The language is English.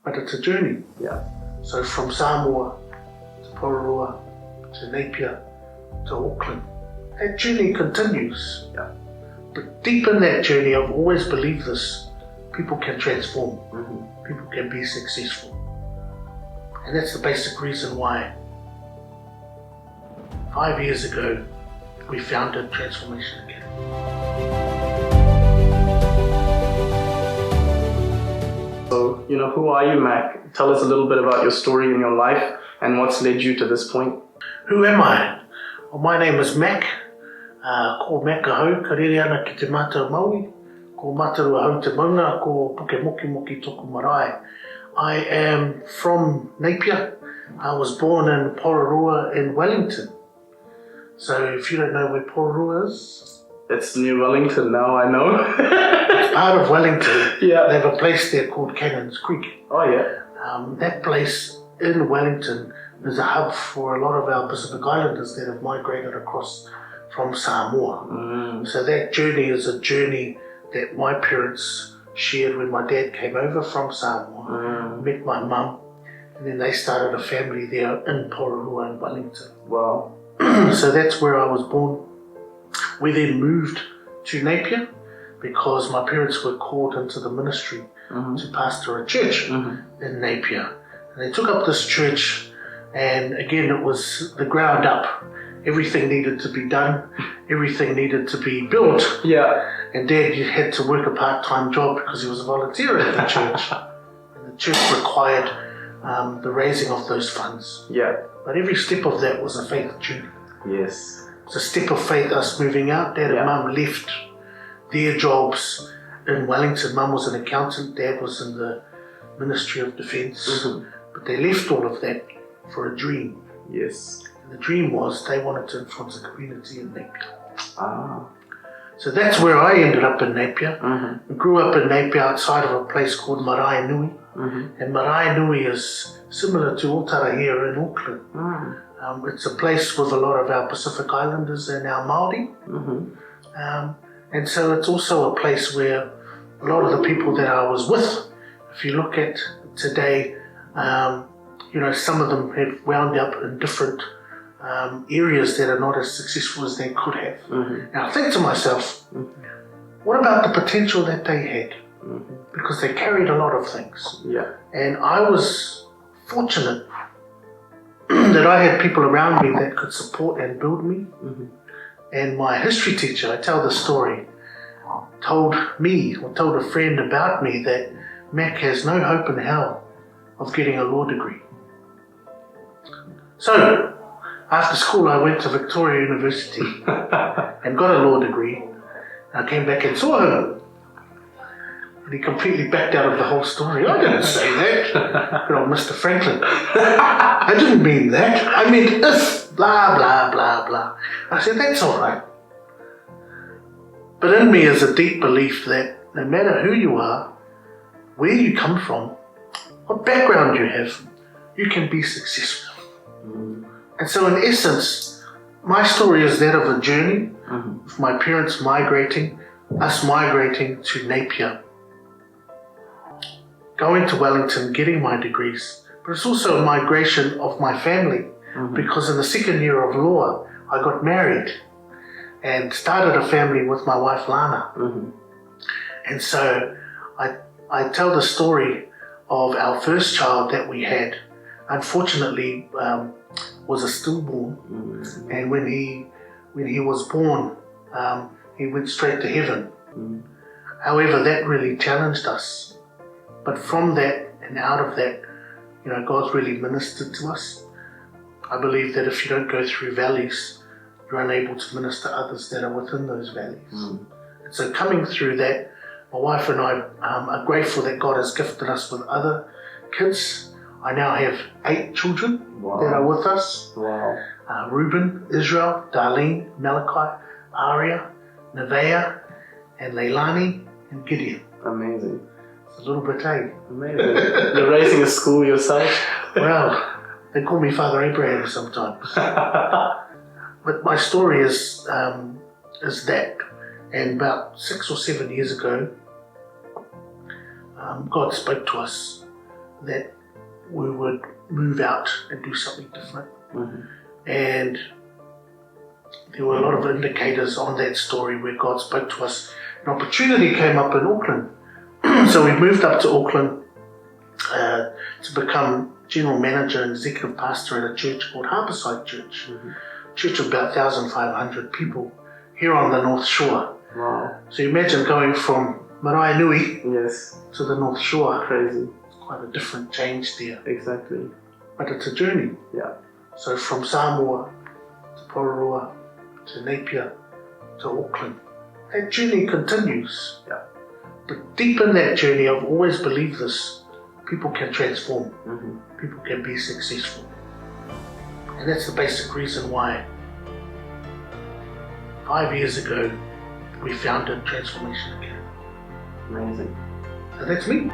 but it's a journey. Yeah. So from Samoa to Pororua to Napier to Auckland, that journey continues. Yeah. But deep in that journey, I've always believed this: people can transform, people can be successful. And that's the basic reason why 5 years ago we founded Transformation Academy. So, who are you, Mac? Tell us a little bit about your story in your life and what's led you to this point. Who am I? Well, my name is Mac. Ko Mac ahau, ka rere ana ki te mātou Maui. Ko mataru ahau te maunga, ko puke moki moki toku marae. I am from Napier. I was born in Pororua in Wellington. So if you don't know where Pororua is, It's near Wellington now, I know. it's part of Wellington. Yeah. They have a place there called Cannons Creek. Oh, yeah. That place in Wellington is a hub for a lot of our Pacific Islanders that have migrated across from Samoa. So that journey is a journey that my parents shared when my dad came over from Samoa, met my mum, and then they started a family there in Pororua in Wellington. Wow. So that's where I was born. We then moved to Napier because my parents were called into the ministry to pastor a church in Napier. And they took up this church, and again it was the ground up. Everything needed to be done, everything needed to be built. Yeah. And Dad had to work a part-time job because he was a volunteer at the church. And the church required the raising of those funds. Yeah. But every step of that was a faith journey. Yes. It's a step of faith, us moving out. Dad and Mum left their jobs in Wellington. Mum was an accountant, Dad was in the Ministry of Defence. But they left all of that for a dream. Yes. And the dream was they wanted to influence the community in Napier. Ah. So that's where I ended up in Napier. I grew up in Napier outside of a place called Marae Nui. And Marae Nui is similar to Otara here in Auckland. It's a place with a lot of our Pacific Islanders and our Māori. And so it's also a place where a lot of the people that I was with, if you look at today, some of them have wound up in different areas that are not as successful as they could have. Now I think to myself, what about the potential that they had? Because they carried a lot of things. Yeah. And I was fortunate that I had people around me that could support and build me. And my history teacher, I tell the story, told a friend about me that Mac has no hope in hell of getting a law degree. So, after school I went to Victoria University and got a law degree. I came back and saw him. And he completely backed out of the whole story. I didn't say that. Good old Mr. Franklin. I didn't mean that. I meant if, blah, blah, blah, blah. I said, that's all right. But in me is a deep belief that no matter who you are, where you come from, what background you have, you can be successful. And so in essence, my story is that of a journey of my parents migrating, us migrating to Napier, going to Wellington, getting my degrees, but it's also a migration of my family because in the second year of law, I got married and started a family with my wife Lana. And so I tell the story of our first child that we had. Unfortunately, was a stillborn, and when he was born, he went straight to heaven. However, that really challenged us. But from that and out of that, God's really ministered to us. I believe that if you don't go through valleys, you're unable to minister to others that are within those valleys. And so coming through that, my wife and I are grateful that God has gifted us with other kids. I now have 8 children that are with us. Reuben, Israel, Darlene, Malachi, Aria, Nevaeh, and Leilani, and Gideon. Amazing. It's a little bit, eh? Amazing. You're raising a school yourself? Well, they call me Father Abraham sometimes. But my story is that. And about 6 or 7 years ago, God spoke to us that we would move out and do something different. And there were a lot of indicators on that story where God spoke to us. An opportunity came up in Auckland. So we moved up to Auckland to become general manager and executive pastor at a church called Harborside Church. Church of about 1,500 people here on the North Shore. Wow. So you imagine going from Marae Nui Yes. to the North Shore. Crazy. Quite a different change there. Exactly. But it's a journey. Yeah. So from Samoa to Pororoa to Napier to Auckland, that journey continues. Yeah. But deep in that journey, I've always believed this: people can transform, people can be successful. And that's the basic reason why 5 years ago we founded Transformation Academy. Amazing. So that's me.